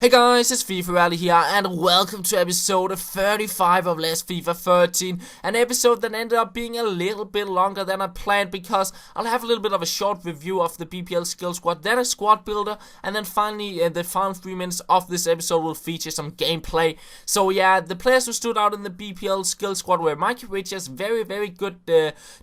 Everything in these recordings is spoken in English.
Hey guys, it's FifaRalle here, and welcome to episode 35 of Let's FIFA 13. An episode that ended up being a little bit longer than I planned because I'll have a little bit of a short review of the BPL skill squad, then a squad builder, and then finally the final 3 minutes of this episode will feature some gameplay. So yeah, the players who stood out in the BPL skill squad were Mikey Richards, very good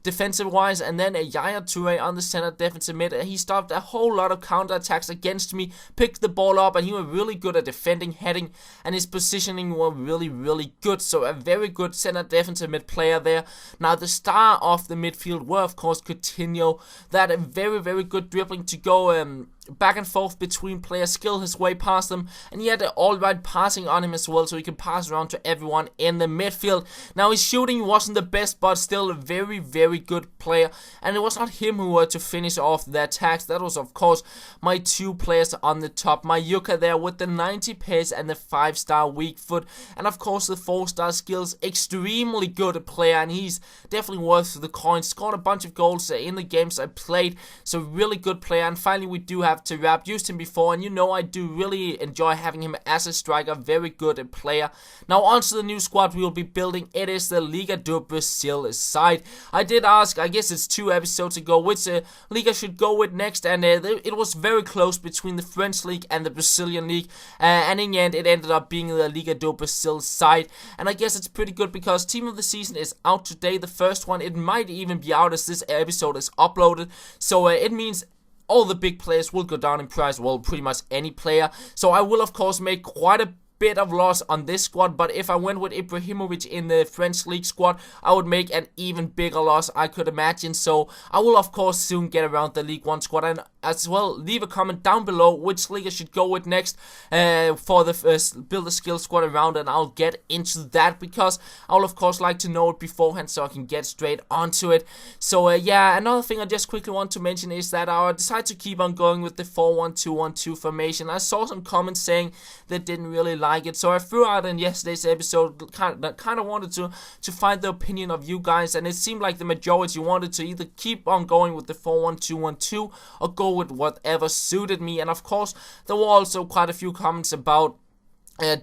defensive wise, and then Yaya Toure on the center defensive mid. He stopped a whole lot of counter attacks against me, picked the ball up, and he was really good at defending, heading, and his positioning were really good. So a very good center defensive mid player there. Now the star of the midfield were of course Coutinho. That a very good dribbling to go back and forth between players, skill his way past them, and he had all right passing on him as well, so he can pass around to everyone in the midfield. Now his shooting wasn't the best, but still a very good player, and it was not him who were to finish off the attacks. That was of course my 2 players on the top, my Yuka there with the 90 pace and the 5-star weak foot, and of course the 4-star skills. Extremely good player, and he's definitely worth the coin. Scored a bunch of goals in the games I played, so really good player. And finally we do have to wrap. Used him before, and you know I do really enjoy having him as a striker. Very good player. Now on to the new squad we will be building. It is the Liga do Brasil side. I did ask, I guess it's 2 episodes ago, which Liga should go with next, and it was very close between the French League and the Brazilian League, and in the end it ended up being the Liga do Brasil side. And I guess it's pretty good because team of the season is out today, the first one. It might even be out as this episode is uploaded, so it means all the big players will go down in price. Well, pretty much any player. So I will of course make quite a bit of loss on this squad, but if I went with Ibrahimovic in the French League squad, I would make an even bigger loss, I could imagine. So I will of course soon get around the League 1 squad, and as well leave a comment down below which league I should go with next for the build a skill squad around, and I'll get into that because I'll of course like to know it beforehand so I can get straight onto it. So yeah, another thing I just quickly want to mention is that I decided to keep on going with the 4-1-2-1-2 formation. I saw some comments saying they didn't really like it, so I threw out in yesterday's episode kind of wanted to find the opinion of you guys, and it seemed like the majority wanted to either keep on going with the 4-1-2-1-2 or go with whatever suited me. And of course there were also quite a few comments about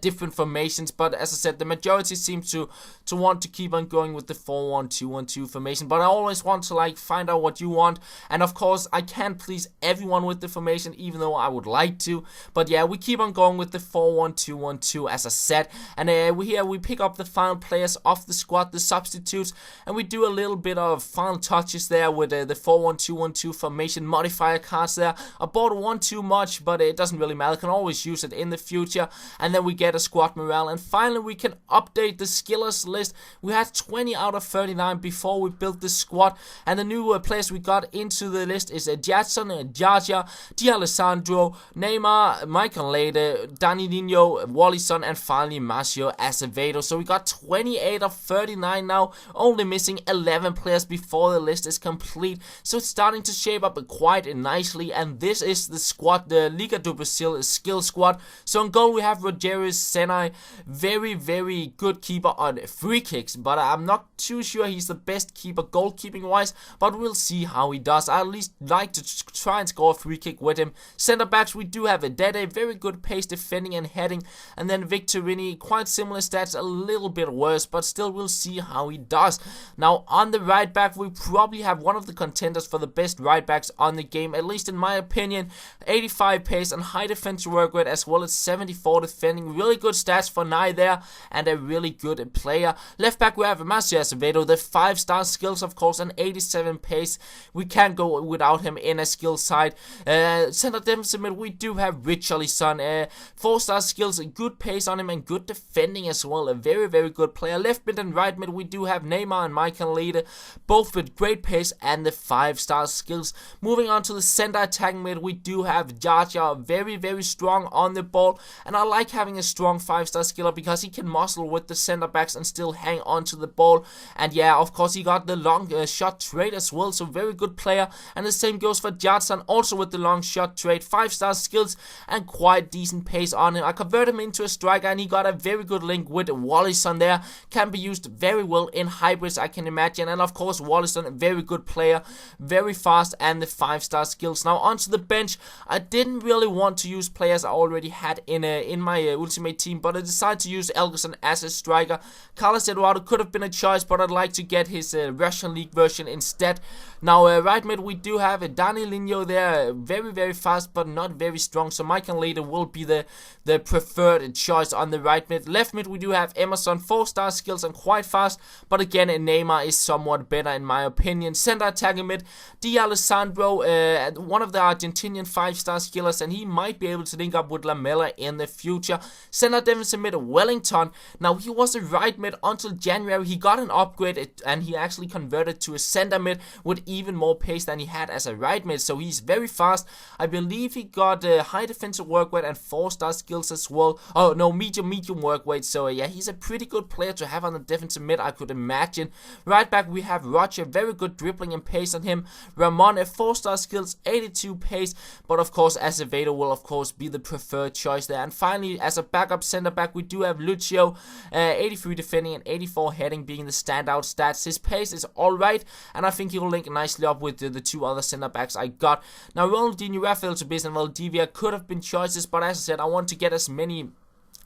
different formations, but as I said, the majority seems to want to keep on going with the 4-1-2-1-2 formation. But I always want to like find out what you want, and of course I can't please everyone with the formation, even though I would like to. But yeah, we keep on going with the 4-1-2-1-2 as I said, and we pick up the final players of the squad, the substitutes, and we do a little bit of final touches there with the 4-1-2-1-2 formation modifier cards there. I bought one too much, but it doesn't really matter, I can always use it in the future. And then we get a squad morale, and finally we can update the skillers list. We had 20 out of 39 before we built this squad, and the new players we got into the list is Jadson, Jaja, D'Alessandro, Neymar, Michael Lede, Danilo, Wallison, and finally Marcio Acevedo. So we got 28 of 39 now, only missing 11 players before the list is complete. So it's starting to shape up quite nicely, and this is the squad, the Liga do Brasil skill squad. So in goal we have Roger Senai, very good keeper on free kicks, but I'm not too sure he's the best keeper goalkeeping wise, but we'll see how he does. I at least like to try and score a free kick with him. Center backs we do have a Dede, very good pace defending and heading, and then Victorini, quite similar stats, a little bit worse, but still we'll see how he does. Now on the right back we probably have one of the contenders for the best right backs on the game, at least in my opinion. 85 pace and high defense to work with, as well as 74 defending. Really good stats for Nye there, and a really good player. Left back we have Marcio Acevedo, the 5-star skills of course, and 87 pace. We can't go without him in a skill side. Center defensive mid we do have Richarlison, 4-star skills, good pace on him, and good defending as well. A very good player. Left mid and right mid we do have Neymar and Michael Lede, both with great pace and the 5-star skills. Moving on to the center attacking mid we do have Jaja, very strong on the ball, and I like having having a strong 5-star skiller because he can muscle with the center backs and still hang on to the ball. And yeah, of course, he got the long shot trade as well, so very good player. And the same goes for Jadson, also with the long shot trade, 5-star skills and quite decent pace on him. I converted him into a striker and he got a very good link with Wallison there. Can be used very well in hybrids, I can imagine. And of course, Wallison, a very good player, very fast, and the 5-star skills. Now onto the bench. I didn't really want to use players I already had in my ultimate team, but I decided to use Elgerson as a striker. Carlos Eduardo could have been a choice, but I'd like to get his Russian League version instead. Now right mid we do have Danilinho there, very fast but not very strong, so Michael Later will be the preferred choice on the right mid. Left mid we do have Emerson, 4-star skills and quite fast, but again Neymar is somewhat better in my opinion. Center attacking mid, D'Alessandro, one of the Argentinian 5-star skillers, and he might be able to link up with Lamela in the future. Center defensive mid, Wellington. Now he was a right mid until January. He got an upgrade and he actually converted to a center mid with even more pace than he had as a right mid, so he's very fast. I believe he got high defensive work rate and 4-star skills as well. Oh no, medium work rate, so yeah, he's a pretty good player to have on the defensive mid, I could imagine. Right back we have Roger, very good dribbling and pace on him. Ramon, a 4-star skills, 82 pace, but of course Azevedo will of course be the preferred choice there. And finally, as a backup center back we do have Lucio, 83 defending and 84 heading being the standout stats. His pace is alright, and I think he will link nicely up with the two other center backs I got. Now Ronaldinho, Rafael Tobis and Valdivia could have been choices, but as I said, I want to get as many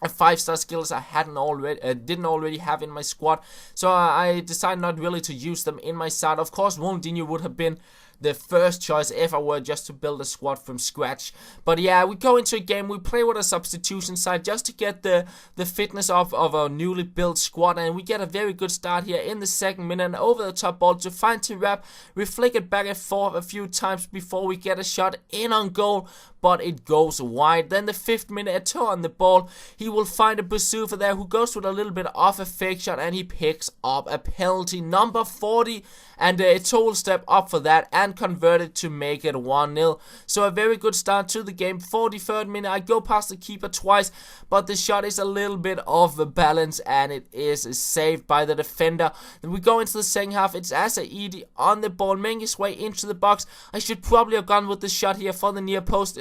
5-star skills I didn't already have in my squad, so I decided not really to use them in my side. Of course, Ronaldinho would have been the first choice if I were just to build a squad from scratch. But yeah, we go into a game, we play with a substitution side just to get the fitness of our newly built squad, and we get a very good start here in the second minute. And over the top ball to find Tirap, we flick it back and forth a few times before we get a shot in on goal, but it goes wide. Then the 5th minute, Eto'o on the ball, he will find a Basufa there who goes with a little bit off a fake shot and he picks up a penalty, number 40, and Eto'o will step up for that and convert it to make it 1-0. So a very good start to the game. 43rd minute, I go past the keeper twice, but the shot is a little bit off the balance and it is saved by the defender. Then we go into the second half. It's Asaidi on the ball, making his way into the box. I should probably have gone with the shot here for the near post.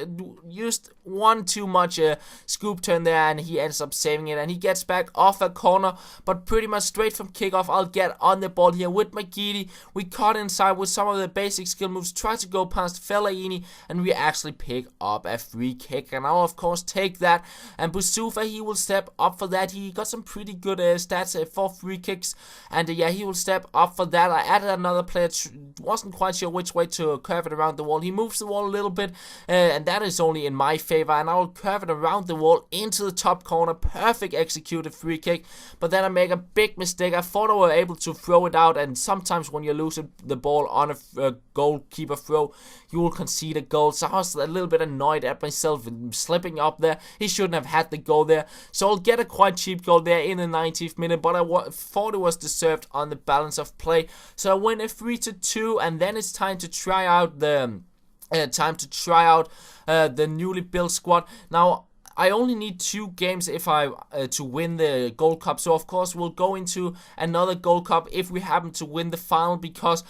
Used one too much scoop turn there and he ends up saving it, and he gets back off a corner, but pretty much straight from kickoff. I'll get on the ball here with Magidi. We cut inside with some of the basic skill moves, try to go past Fellaini, and we actually pick up a free kick. And I'll of course take that, and Basufa, he will step up for that. He got some pretty good stats for free kicks, and yeah, he will step up for that. I added another player, wasn't quite sure which way to curve it around the wall. He moves the wall a little bit, and that is only in my favor, and I will curve it around the wall into the top corner. Perfect executed free kick, but then I make a big mistake. I thought I were able to throw it out, and sometimes when you lose the ball on a goalkeeper throw, you will concede a goal. So I was a little bit annoyed at myself slipping up there. He shouldn't have had the goal there, so I'll get a quite cheap goal there in the 90th minute, but I thought it was deserved on the balance of play. So I win a 3-2, and then it's time to try out the the newly built squad. Now I only need 2 games if I to win the Gold Cup, so of course we'll go into another Gold Cup if we happen to win the final, because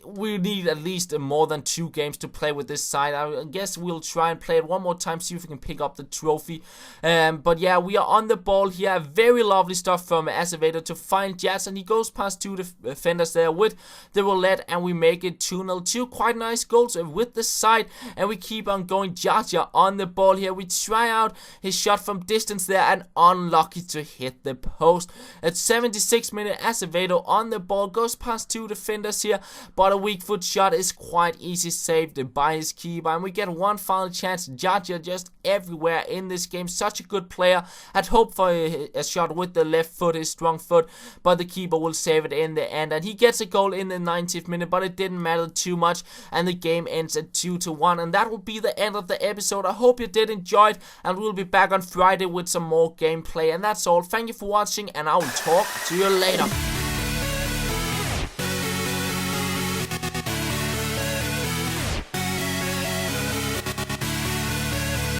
we need at least more than 2 games to play with this side. I guess we'll try and play it one more time, see if we can pick up the trophy. But yeah, we are on the ball here. Very lovely stuff from Azevedo to find Jazz, and he goes past 2 defenders there with the roulette, and we make it 2-0. 2 quite nice goals with the side, and we keep on going. Jaja on the ball here. We try out his shot from distance there and unlucky to hit the post. At 76th minute, Azevedo on the ball, goes past 2 defenders here, but a weak foot shot is quite easy saved by his keeper, and we get one final chance. Jaja just everywhere in this game, such a good player. Had hoped for a shot with the left foot, his strong foot, but the keeper will save it in the end, and he gets a goal in the 90th minute, but it didn't matter too much, and the game ends at 2-1, and that will be the end of the episode. I hope you did enjoy it, and we'll be back on Friday with some more gameplay. And that's all. Thank you for watching, and I will talk to you later.